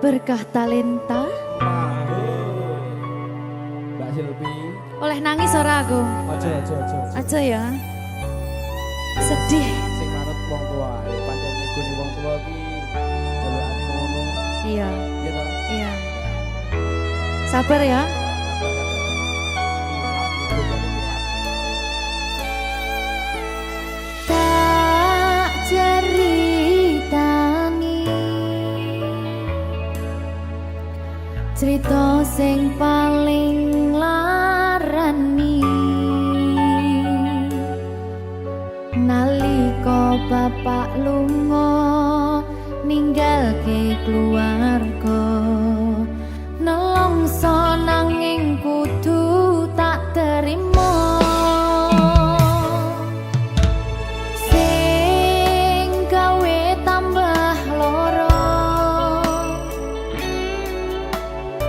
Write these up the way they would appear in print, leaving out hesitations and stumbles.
Berkah talenta. Mbak Silvi. Oleh nangis ora aku? Aja ya. Sedih. Sing manut wong tua, pancen ngikuni wong tua ki jelokane ngono. Iya. Gitu. Iya. Sabar ya. Tak ceritani cerita sing paling larani nalika bapak lunga ninggalke keluarga nelongso nanging kudu tak terima sing gawe tambah loro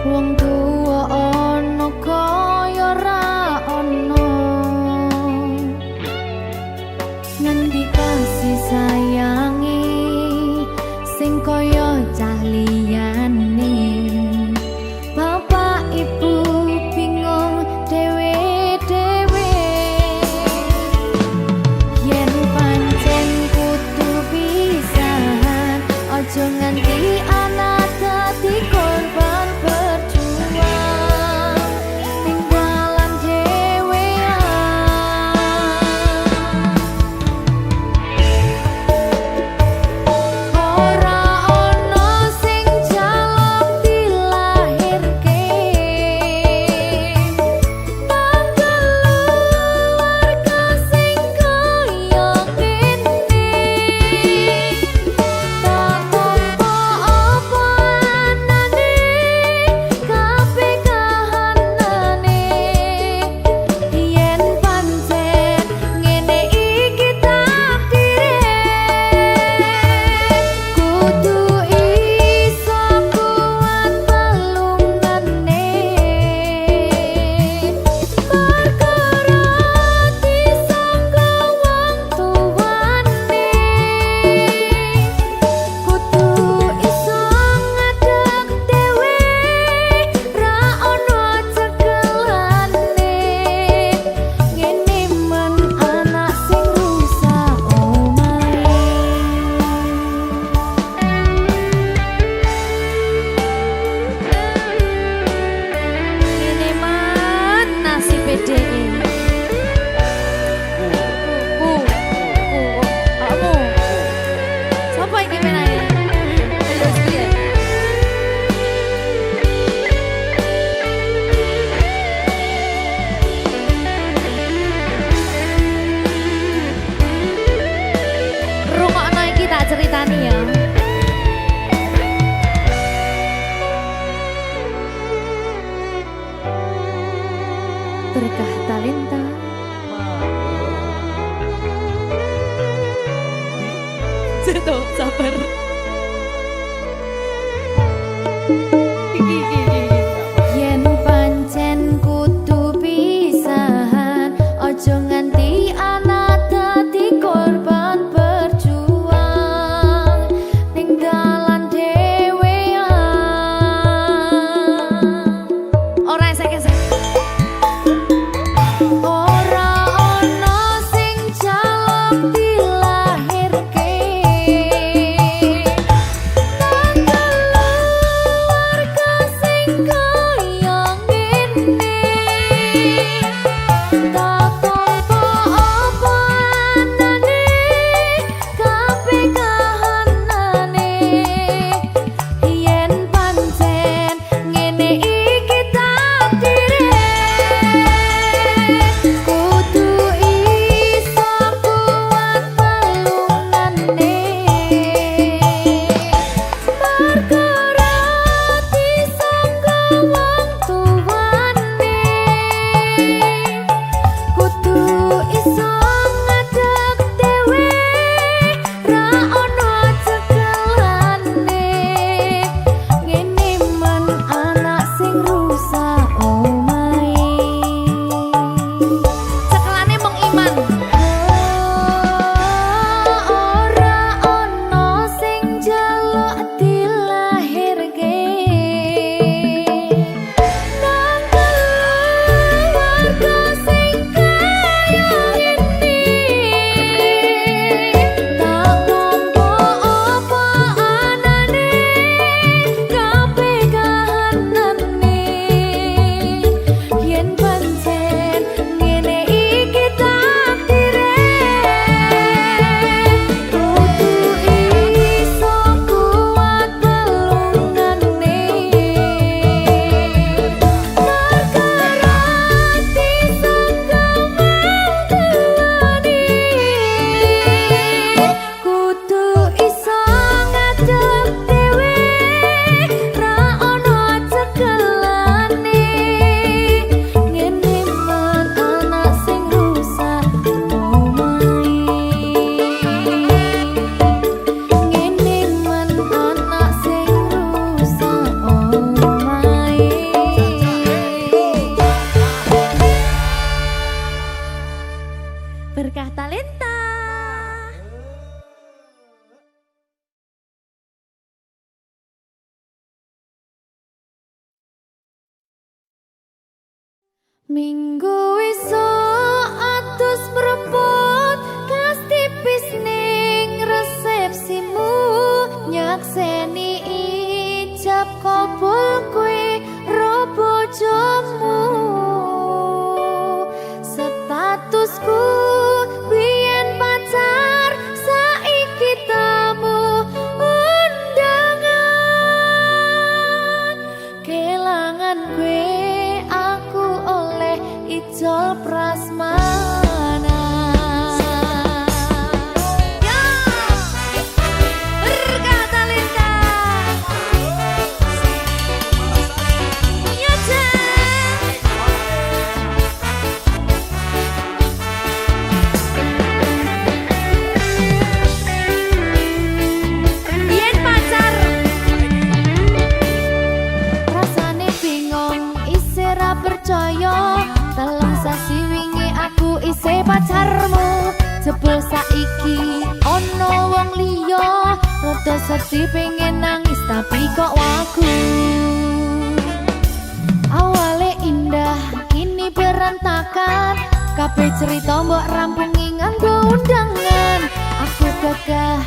wong tuwa ana kaya ra ana ngendi kasih sayangi sing kaya cah liyane bapak ibu bingung dewe-dewe yen pancen kudu pisahan aja nganti anak dadi korban berjuang tinggalan dewean ora ono sing jaluk dilahirke tanggal keluarga sing kaya kene tak tampa apa anane kabeh kahanane yen pancen ngene iki takdire kudu iso kuat pelungane perkara disangka wong tuwane kudu iso ngadeg dhewe ra ono cekelane ngene men anak sing rusak omahe ngene men nasib dhewe kamu sapa iki menane terus piye rungokno iki tak ceritani ya berkah talenta Ceto, sabar. Yen pancen kudu pisahan, ojo nganti anak dadi korban berjuang ning dalan dhewean. Ora esek-esek. Minggu esuk atus mrepot kas tipis ning resepsimu nyakseni ijab kabul kowe ro bojomu statusku biyen pacar saiki tamu undangan kelangan kowe aku oleh ijol prasmanan. Ya, berkata Linda. Ya, Yen pacar rasane bingung isih ra percaya telung sasi wingi aku isih pacarmu jebul saiki ono wong liya rada sedih pengen nangis tapi kok wagu awale indah kini berantakan kabeh cerita mbok rampungi nganggo undangan aku gagah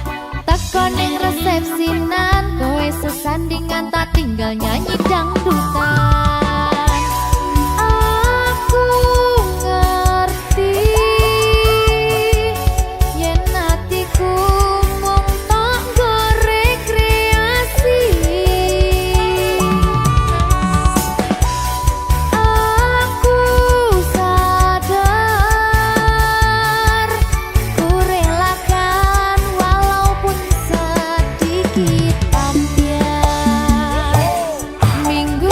teko ning resepsinan kowe sesandingan tak tinggal nyanyi dangdutan aku ngerti yen atiku mung tok nggo rekreasi aku sadar ku relakan walaupun sedikit ambiar minggu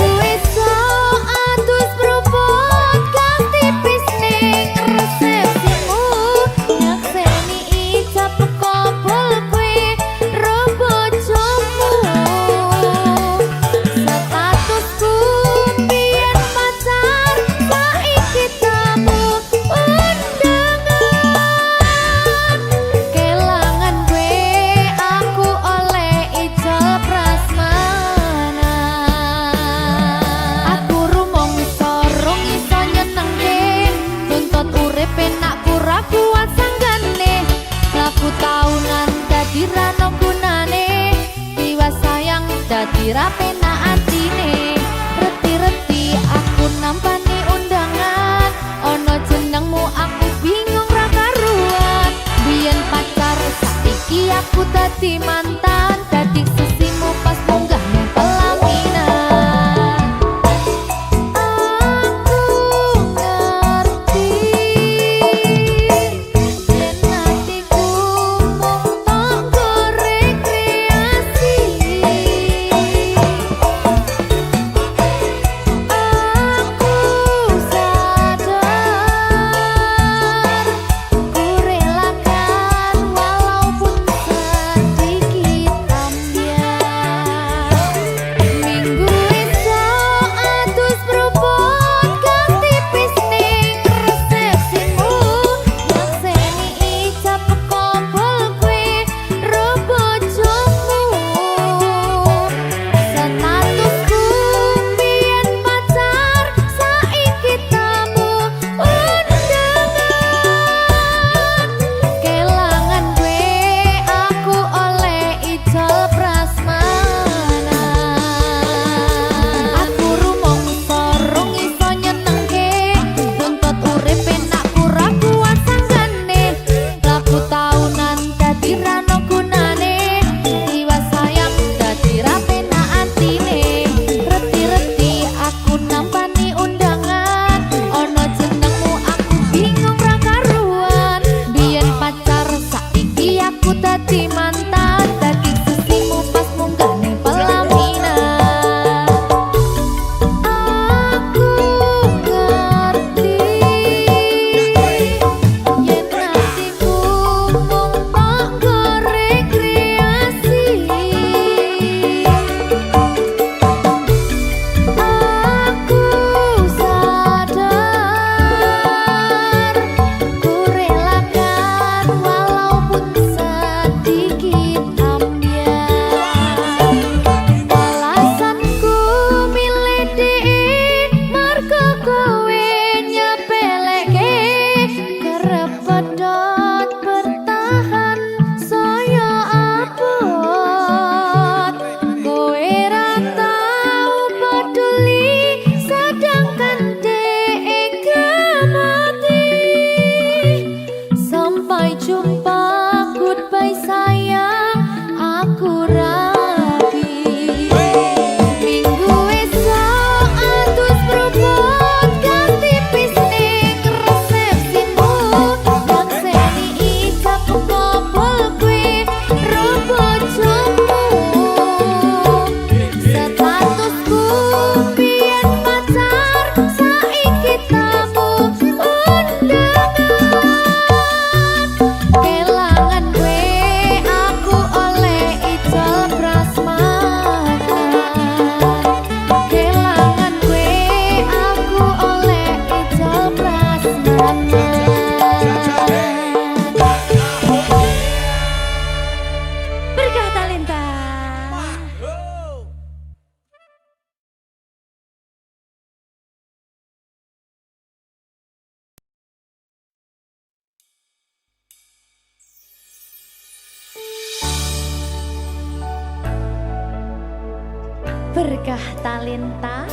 Berkah talenta.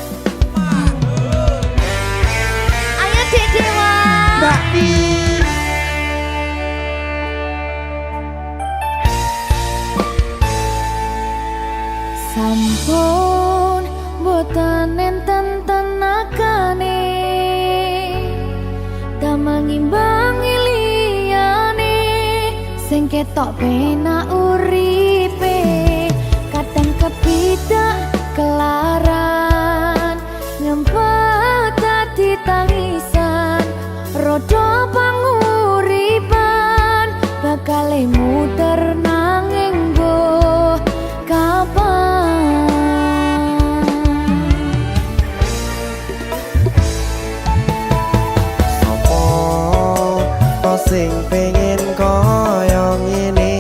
Ayo Dek Dewa. Mbak Pi. Sampun boten enten tenagane damel ngimbangi liyane sing ketok penak uripe kadang kepidak kelaran ngempet dadi tangisan rodo panguripan bakal muter nanging go kapan. Sing pengen koyo ngene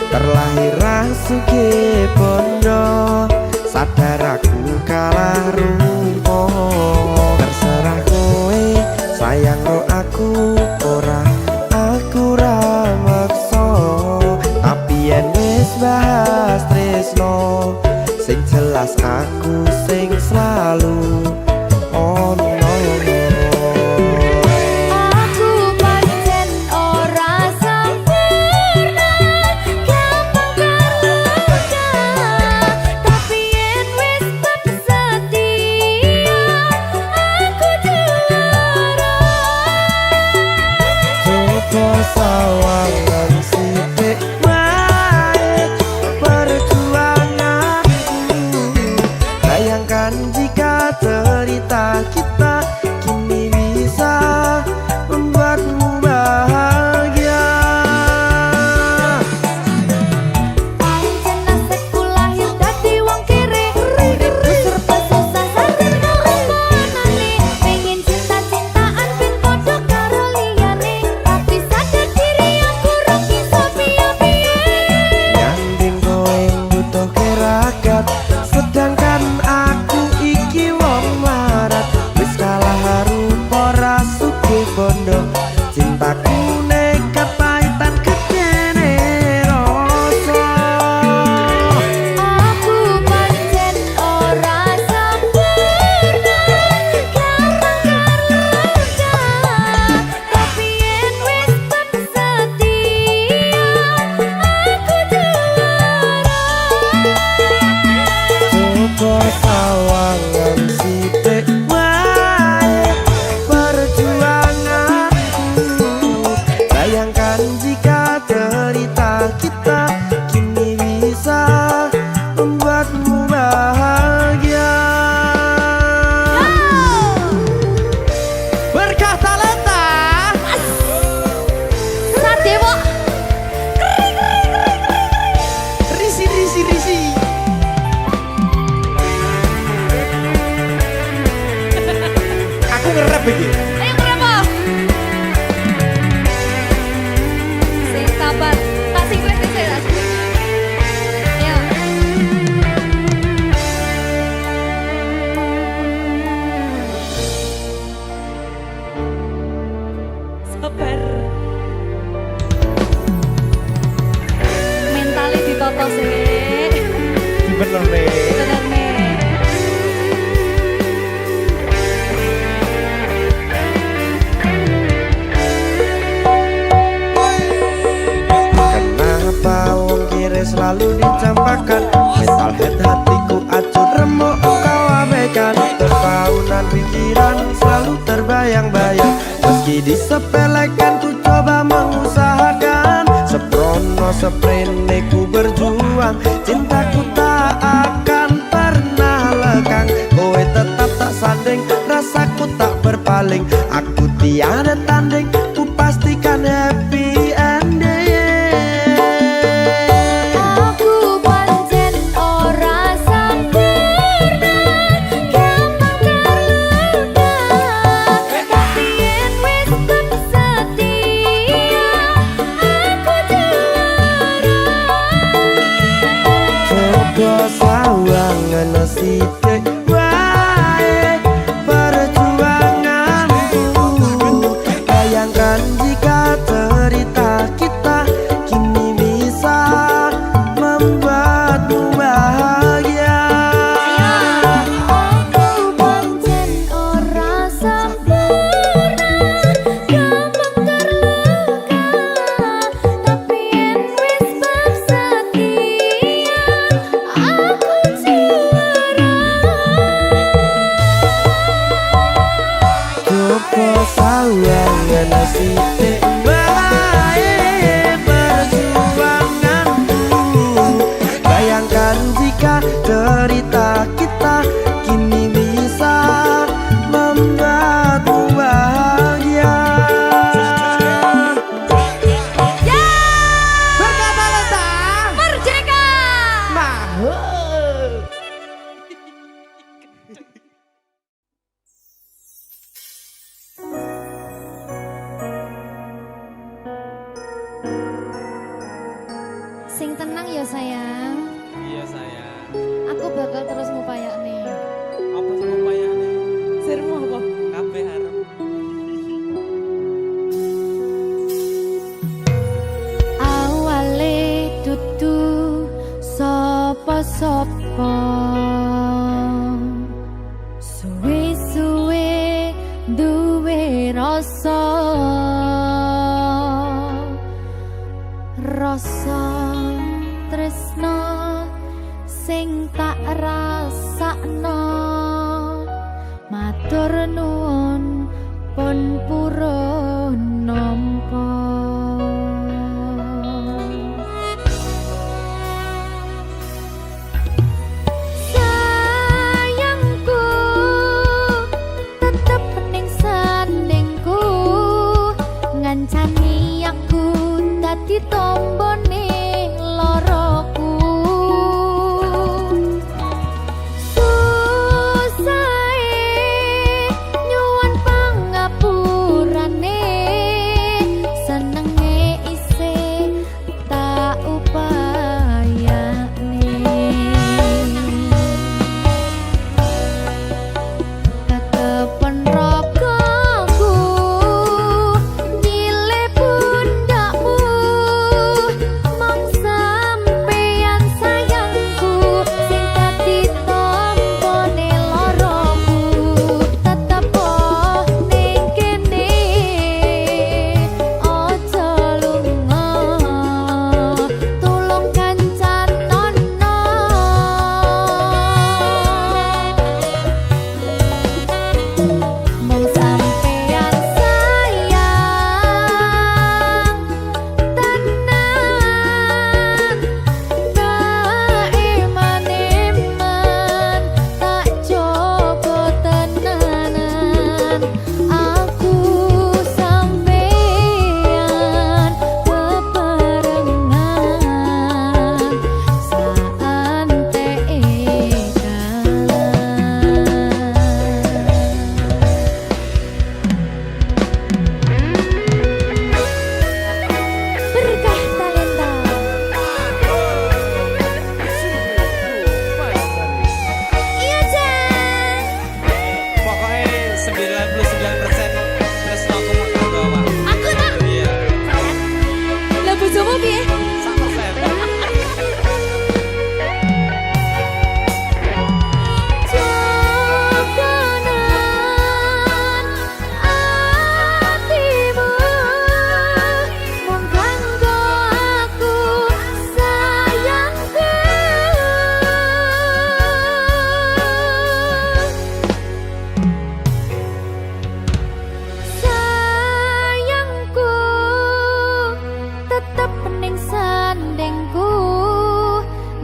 terlahir sugih bondo sadar aku kalah rumpo terserah kowe sayang ro aku aku ra maksa tapi yen wis bahas tresno sing jelas aku sing selalu ono. Sawangan sithik wae perjuanganku bayangkan jika cerita kita kini bisa membuatmu bahagia. Pancen nasibku lahir dadi wong kere uripku serba susah sadar keomonane pengen cinta-cintaan ben padha karo liyane tapi sadar diri aku ora bisa piye-piye. Nyanding kowe butuh keragat sedangkan aku iki wong marat wis kalah rupa ra sugih bondo cintaku nekat pahitan kedene rasa. Aku pancen ora sempurna gampang terluka tapi yen wis tak setia aku juara. Coba sawangan sithik wae perjuanganku bayangkan jika cerita kita kini bisa membuatmu bahagia. Berkah talenta Sadewo risi. Aku ngerap iki. ayo berapa? Sing sabar, tak sing kritis ya. Ayo. Sabar. Mentale ditoto sih. Bener nih. Bener nih. Kenapa wong kiri selalu dicampakkan mental head hatiku acuh remuk kau abaikan terpaunan pikiran selalu terbayang-bayang meski disepelekan ku coba mengusahakan seprono seprene ku berjuang cintaku tak akan pernah lekang kowe tetap tak sanding rasaku tak berpaling aku tiada tanding ku pastikan happy ending. Aku pancen ora sempurna gampang terluka tapi yen wis tak setia aku juara. Coba sawangan sithik wae perjuanganku bayangkan jika rasa tresno sing tak rasakno matur nuwun pun purun nampa sayangku tetep ning sandingku ngancani aku dadi tombone loroku susahe nyuwun pangapurane senenge isih tak upayane tetepen ragaku nyilih pundakmu mong sampeyan sayangku sing dadi tombone loroku tetep ning kene aja lunga tulung kancan nono mong sampeyan sayang tenan tak eman-eman tak coba tenanan aku sampeyan bebarengan saante berkah talenta iya Jan Pokoknya 99% tresno aku mau bawa. aku tak Iya, lah bojomu piye 100%. Jogonan atimu mung kanggo aku sayangku sayangku tetep ning sandingku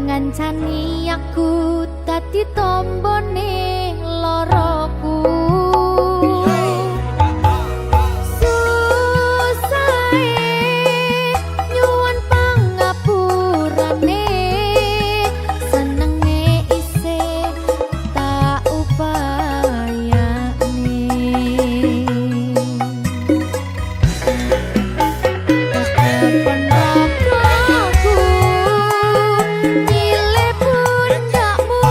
ngancani aku dadi tombone loroku susahe nyuwun pangapurane senenge isih tak upayane tetepen ragaku nyilih pundakmu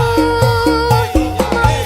mong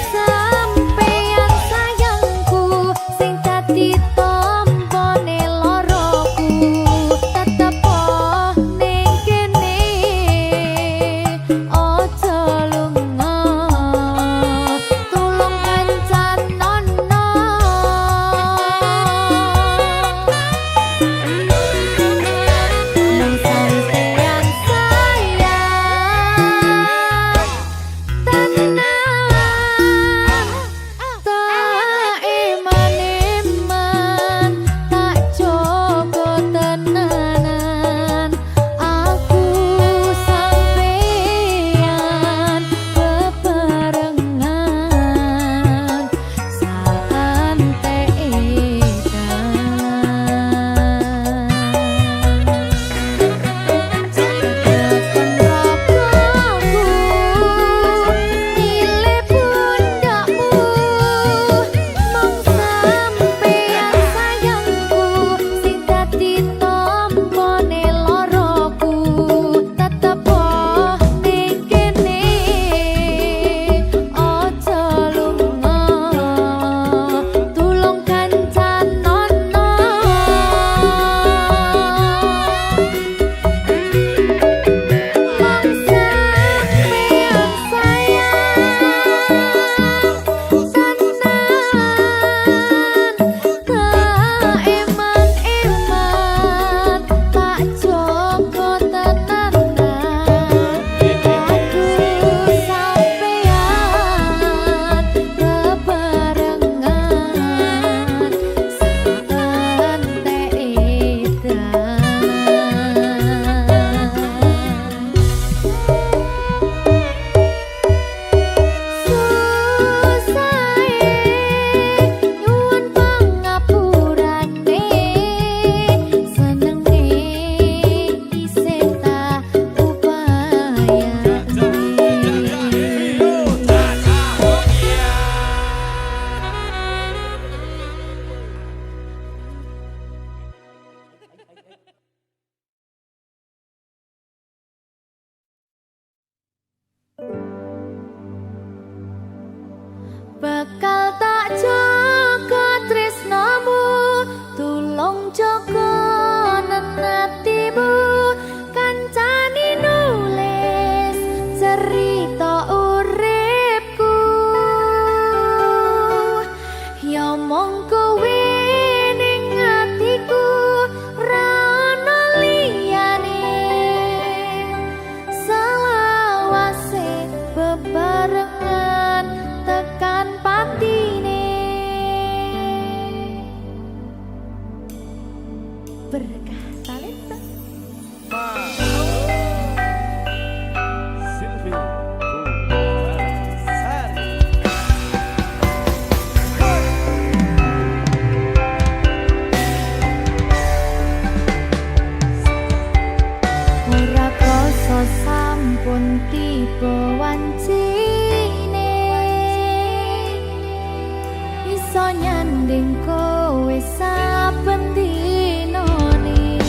eling kowe saben dinane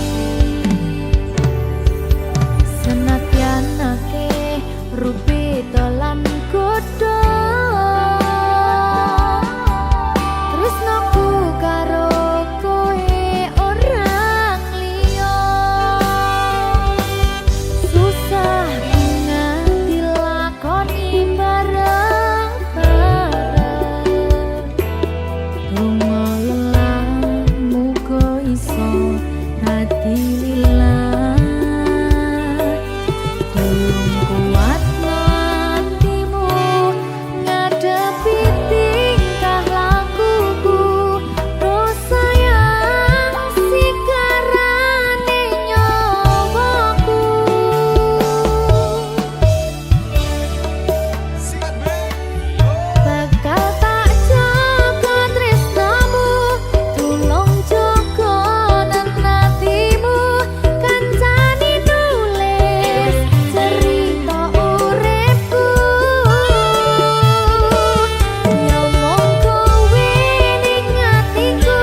senadyan akeh rupi dolan godho tresnaku karo kowe orang liya susah nganti lakoni bareng-bareng lunga lelah muga iso dadi lillah tulung kuat hatimu ngadepi tingkah lakuku dosa yang sikarane nyawaku bakal tak jaga tresnamu tulung jaga nanatimu kancani nulis cerita uripku nyomong kowe ning atiku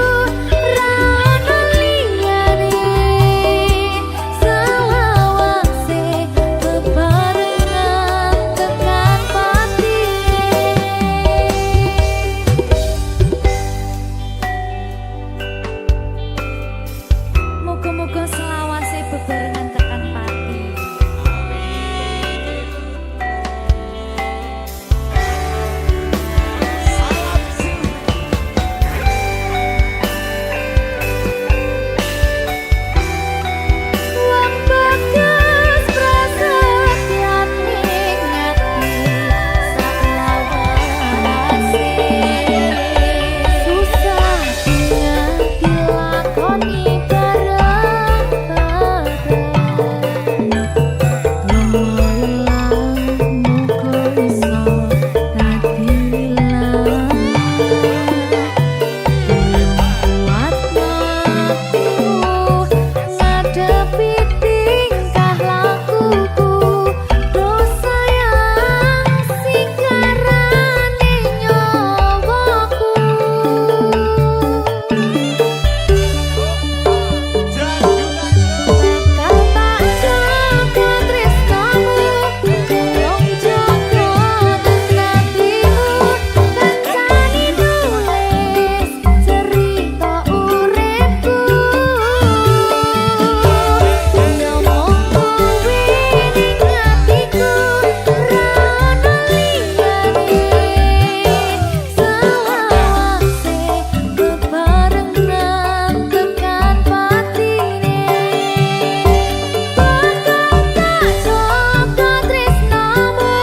ra ono liyane selawase bebarengan tekan patine muga-muga selawase bebarengan tekan pati wong bagas prasetyan ning ati saklawase susah nganti lakoni bareng-bareng lunga lelah muga iso dadi lillah kuat hatimu ngadepi tingkah lakuku dosa yang sikarane nyawaku bakal tak jaga tresnamu tulung jaga nanatimu kancani nulis cerita uripku nyomong kowe ning atiku ra ono liyane selawase bebarengan tekan patine bakal tak jaga tresnamu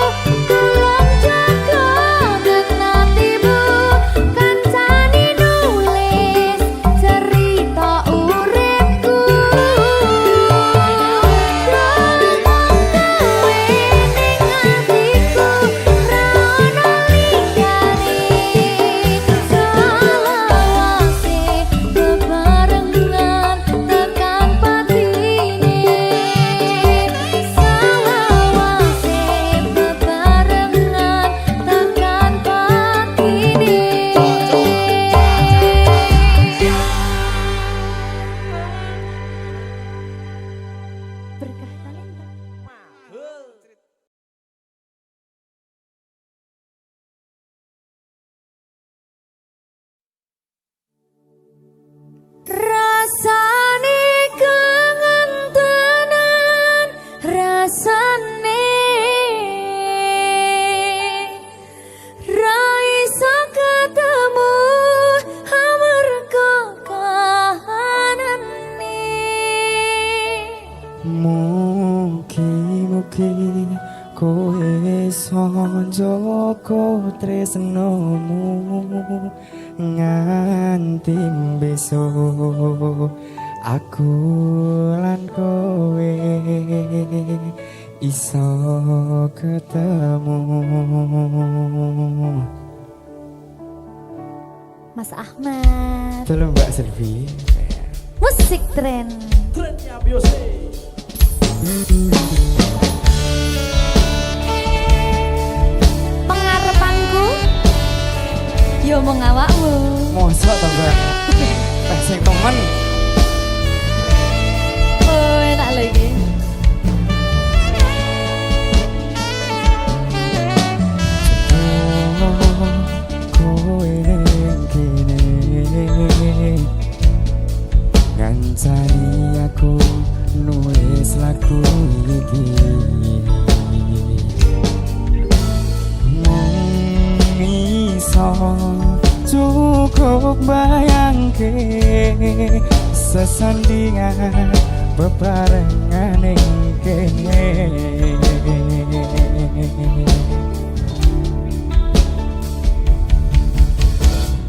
tulung jaga nanatimu kancani nulis cerita uripku nyomong kowe ning atiku ra ono liyane selawase bebarengan tekan patine selawase bebarengan tekan patine berkah talenta rasane kangen tenan rasane ra iso ketemu amarga kahanane Mugi-mugi kowe iso njaga tresnamu nganti besok aku lan kowe iso ketemu. Mas Ahmad Tolong Mbak Selvi. musik tren Trennya Beyonce. pengarepanku yo ngomong awakmu. Mosok to, Mbak. Sing temen. Oh, enak lagi. Kowe kene ngancani aku nulis lagu iki. Iso cukup bayangke sesandingan bebarengan ing kene.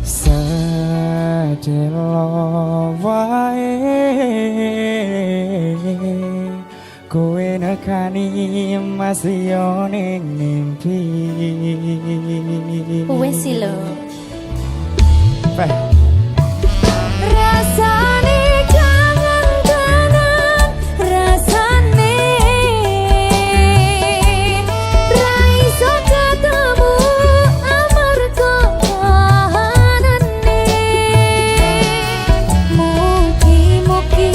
Sedelo wae kowe nekani masih yo ning mimpi. Wes sih lho. Peh. Rasane kangen tenan, rasane ra iso ketemu amarga kahanane. Mugi-mugi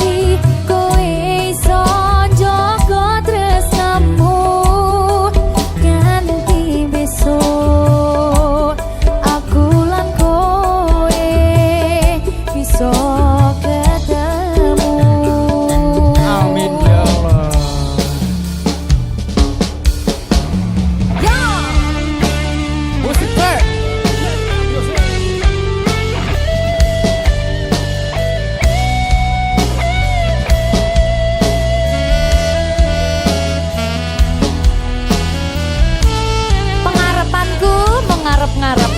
kowe iso njaga tresnamu nganti besok. Aku lan kowe bisa ketemu. Amin ya Allah. Ya, Musik Pak. pengarepanku mengarep-ngarep.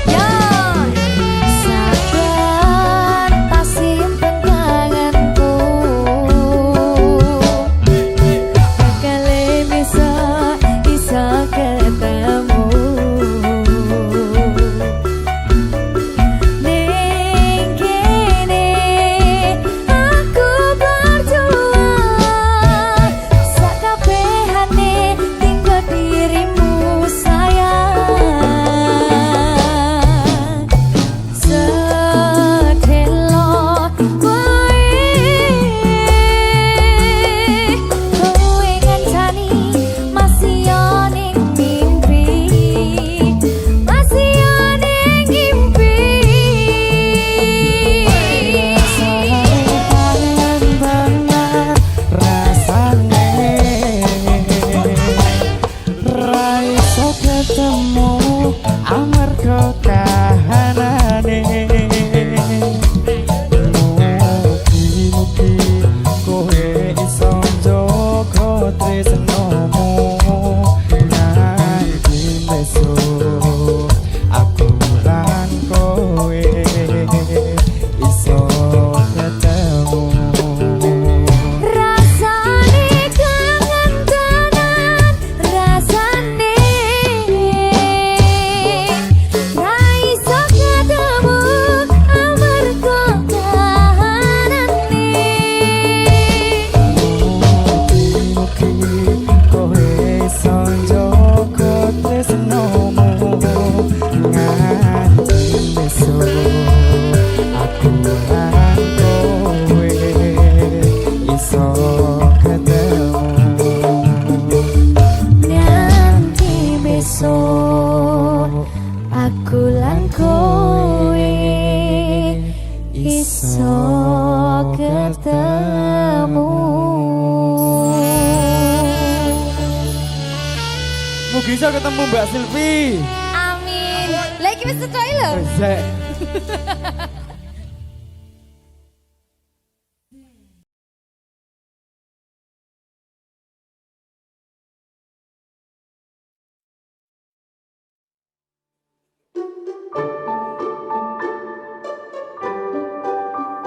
Ya, sabar tak simpen kangenku. Bakale bisa ketemu. Ning kene aku berjuang sakabehane tinggal dirimu sayang. Sedelo kowe ngancani masih yo ning mimpi, masih yo ning mimpi. Kangen banget rasane ra iso ketemu amarga kahanane. Mugi-mugi kowe iso njaga tresnamu nganti besok. Aku lan kowe iso ketemu. Rasane kangen tenan, rasane ra iso ketemu amarga kahanane. Mugi-mugi kowe iso njaga tresnamu nganti besok. Aku lan kowe iso ketemu. Nanti besok aku lan kowe iso ketemu. Mugi iso ketemu Mbak Silvi. Amin. Lagi wis sekoe lho. Zek.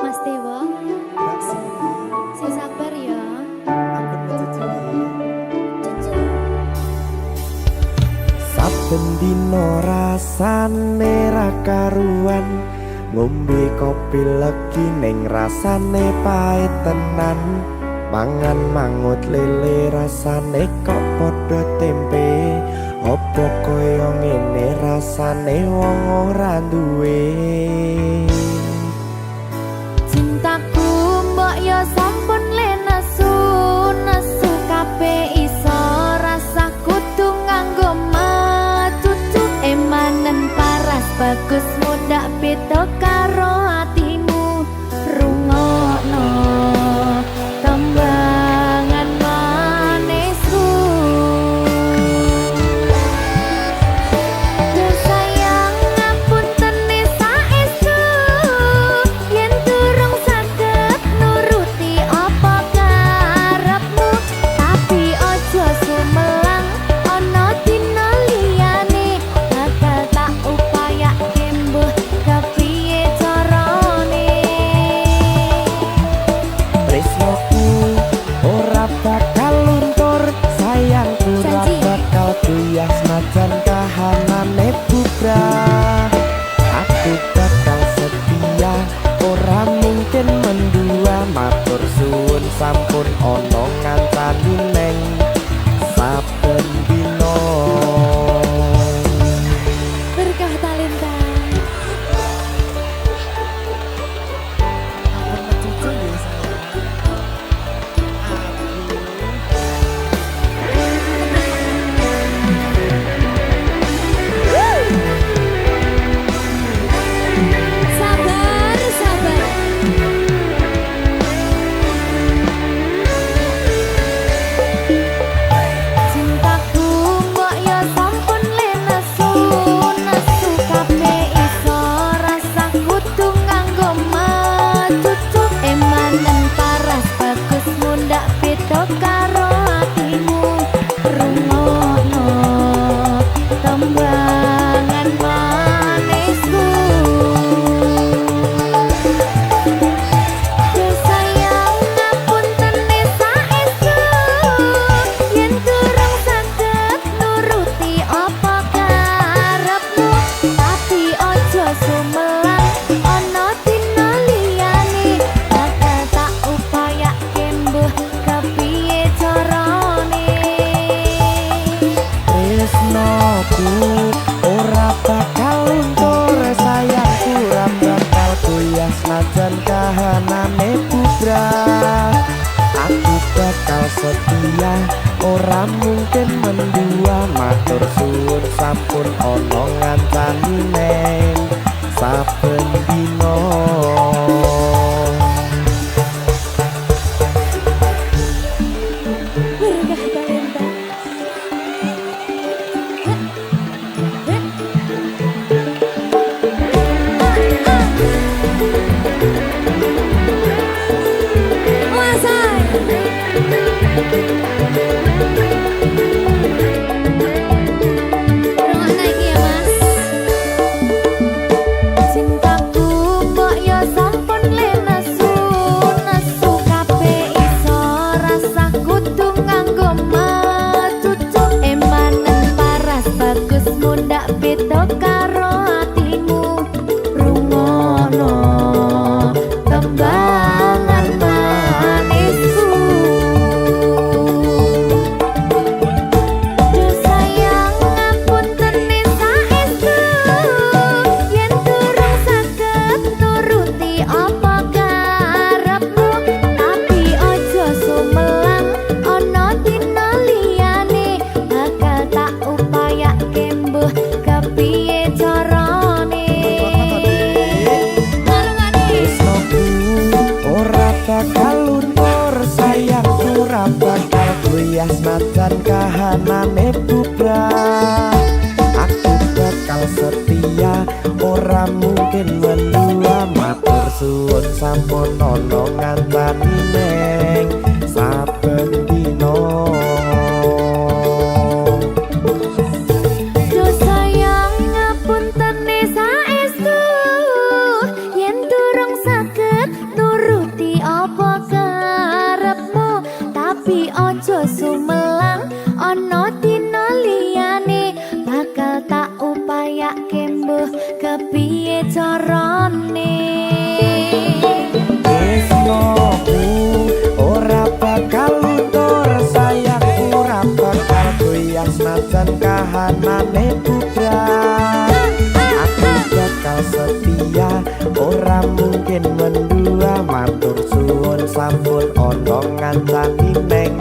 Mas Dewa, sing sabar ya. Cucu. Saben dino rasane ra karuan, ngombe kopi legi ning rasane pahit tenan. Mangan mangut lele rasane kok padha tempe, Opo koyo ngene rasane wong ora duwe. Cintaku mbok yo sampun lenesu, nesu kabeh iso rasa kudu nganggo macucu. Emanen paras bagus muda beda karo atimu. Rungokno tembangan manisku. Duh sayang ngapunten saestu, yen durung saged nuruti apa karepmu. Tapi ojo sumelang ana dina liyane, bakal tak upayake mbuh kepiye carane. Tresnoku ora bakal luntur, sayangku ora Janji. bakal goyah senajan kahanane bubrah. Aku bakal setia, ora mungkin mendua. Matur suwun sampun ana ngancani neng saben dina. Berkah talenta. Ampun mencucu ya sayang. Sabar, sabar. Cintaku mbok yo sampun lenesu, nesu kabeh iso rasa kudu nganggo macucu. Emanen paras bagus mundak beda karo atimu. Rungokno tembangan manisku. Duh sayang ngapunten saestu, yen durung saged nuruti apa karepmu. Tapi ojo sumelang ana dina liyane, bakal tak upayake mbuh kepiye carane. Tresnoku ora bakal luntur, sayangku ora bakal goyah senajan kahanane bubrah. Aku bakal setia, ora mungkin mendua. Matur suwun sampun ana ngancani neng saben dina. Berkah talenta. Rungokno iki ya, Mas. Cintaku mbok yo sampun lenesu, nesu kabeh iso rasa kudu nganggo macucu. Emanen paras bagus mundak beda karo atimu. Rungokno tembangan manisku. Duh sayang ngapunten saestu, yen durung saged nuruti apa karepmu. Tapi ojo sumelang ana dina liyane, bakal tak upayake mbuh kepiye carane. Ngarungane. Tresnoku ora bakal luntur, sayangku ora bakal goyah senajan kahanane bubrah. Aku bakal setia, ora mungkin mendua. Matur suwun sampun ana ngancani neng saben dina. Duh sayang ngapunten saestu, yen durung saged nuruti apa karepmu. Tapi ojo sumelang ana dina liyane, bakal tak upayake mbuh kepiye carane. Tresnoku ora bakal luntur, sayangku ora bakal goyah senajan kahanane jalane bubrah. Aku bakal setia, ora mungkin mendua. Matur suwun sampun ono ngancani neng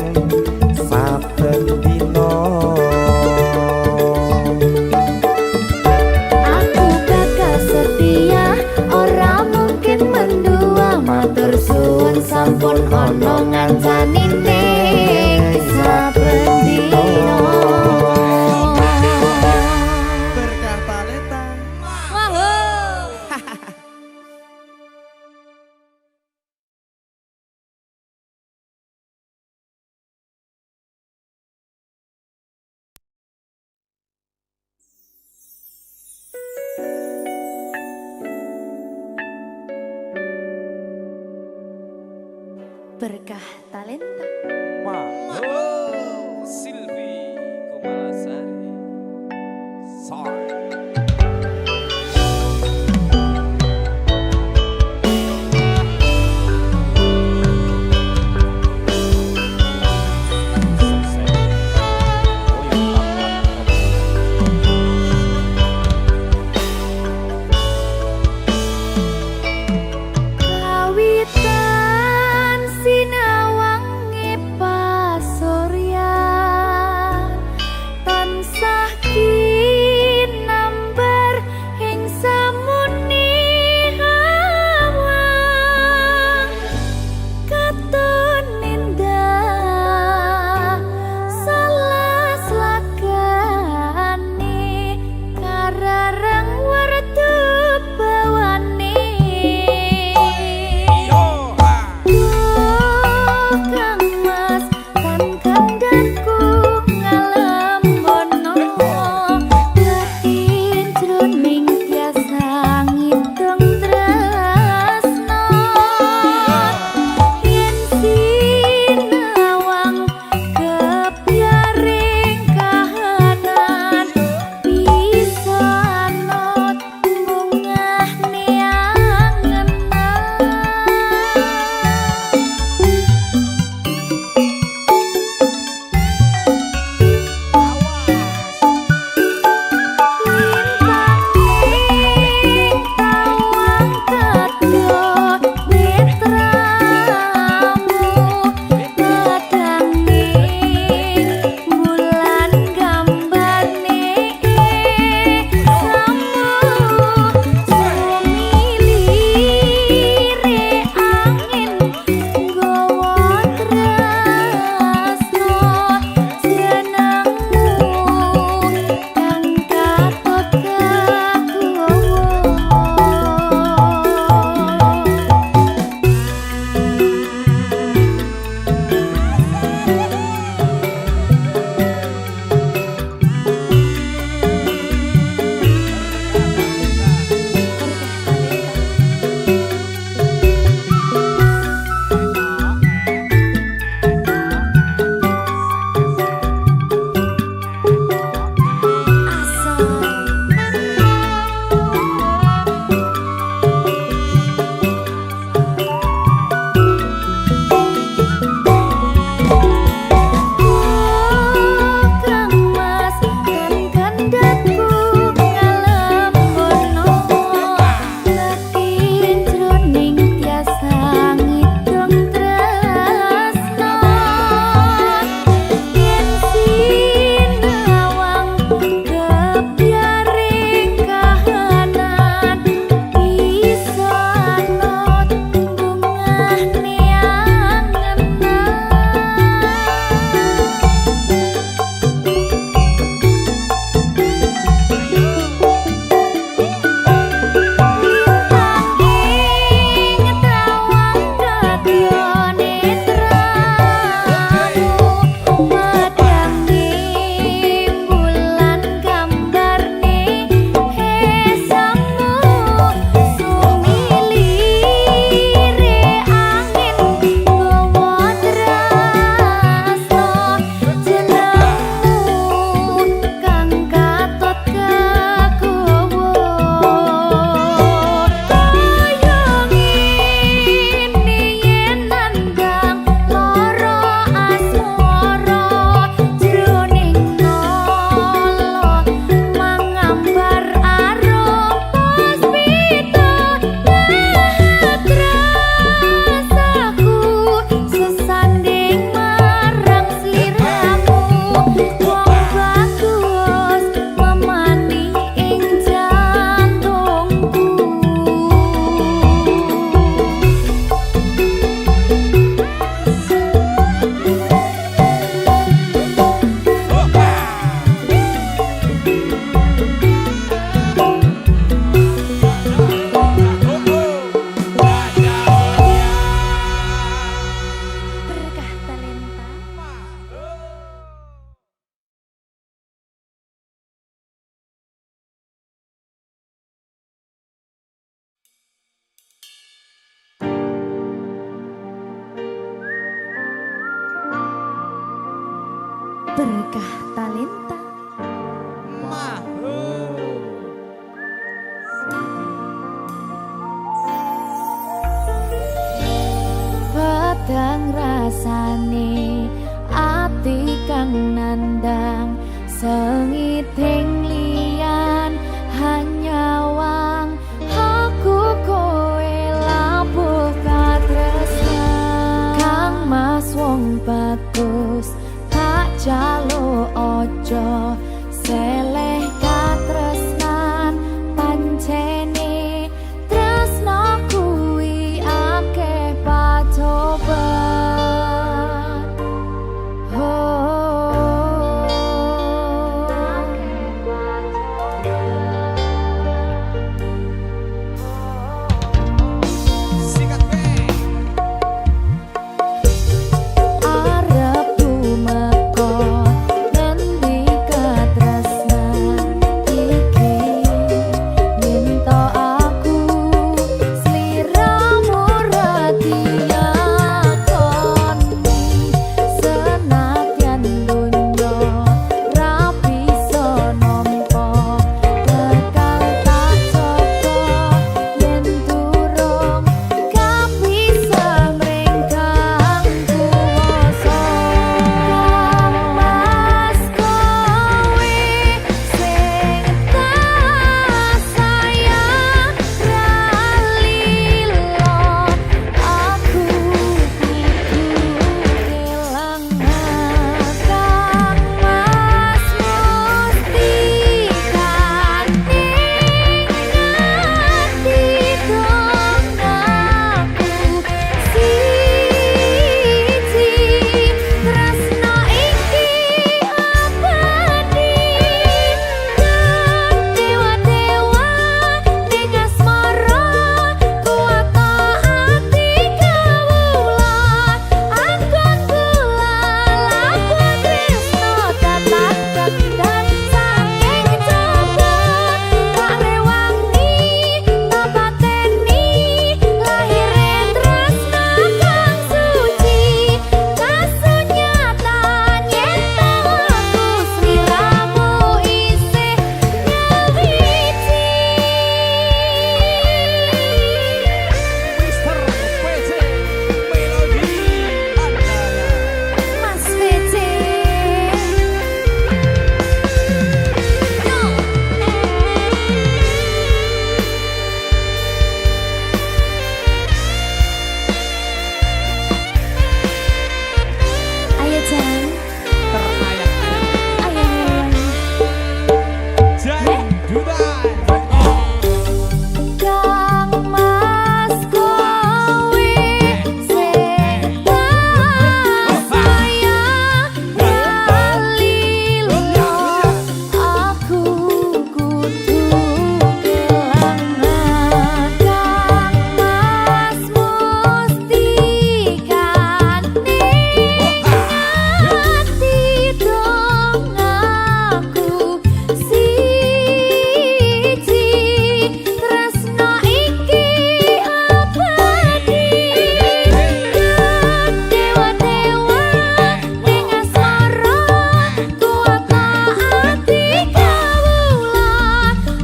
saben dino. Aku bakal setia, ora mungkin mendua. Matur suwun sampun ono ngancani ning saben dina. Berkah talenta. Berkah talenta. Silvi Kumalasari. Sorry. Kawitan sinawange paso berkah talenta. Pedang rasane ati kang nandang sengiting liyan hanya wang aku kowe labuh katresnan kang mas wong bagus tak jalo ojo seleh katresnan pancene tresno kuwi akeh pacoban Sikat be. arep tumeka ngendi katresnan iki minta aku sliramu radiyakoni senadyan donya ra bisa nampa bakal tak coba yen durung kapisah mrengkang kuwasa mas kowe sing tak sayang ralilo aku kudu kelangan kang mas mustikan ati dong aku siji tresno iki abadi dewa-dewa ning asmara kuat ati kawula anggon kula laku tresno dapat dan saking coba tak rewangi tak pateni lahire tresno kang suci kasunyata nyata aku sliramu isih nyawiji Mister PC Melodi Andana. Mas VC ayo Jan ayo Jai Dubai. kang mas kowe sing tak sayang ralilo aku kudu kelangan kang mas mustikan ati dong aku siji tresno iki abadi dewa-dewa ning asmara kuat ati kawula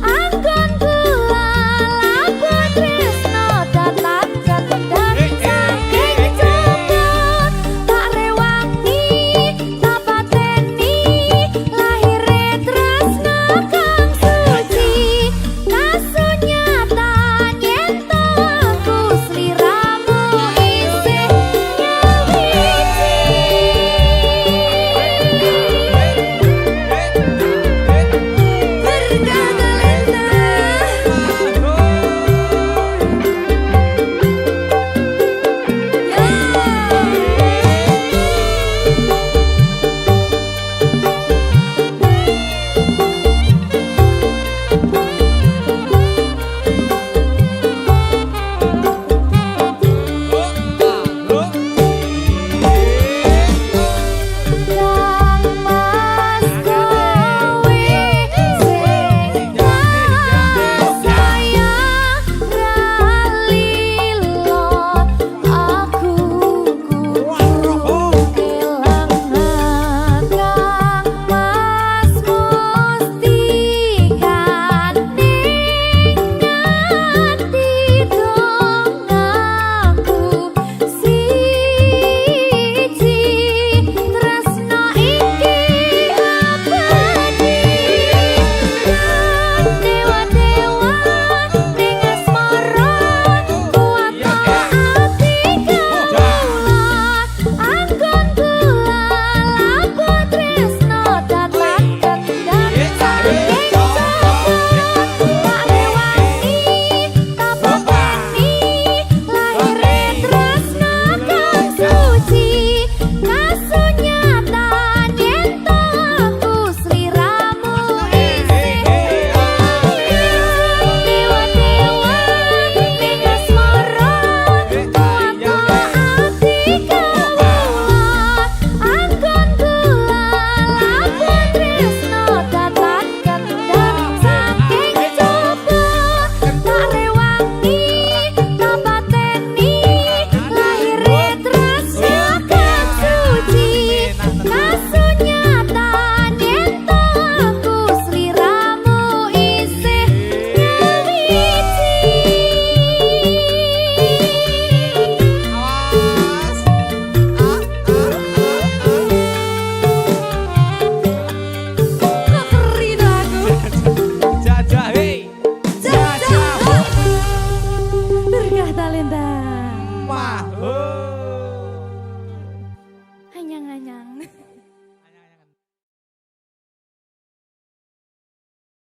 anggon kula laku tresno dapat dan saking coba tak rewangi tak pateni lahire tresno kang suci kasunyata nyata aku sliramu isih nyawiji berkah talenta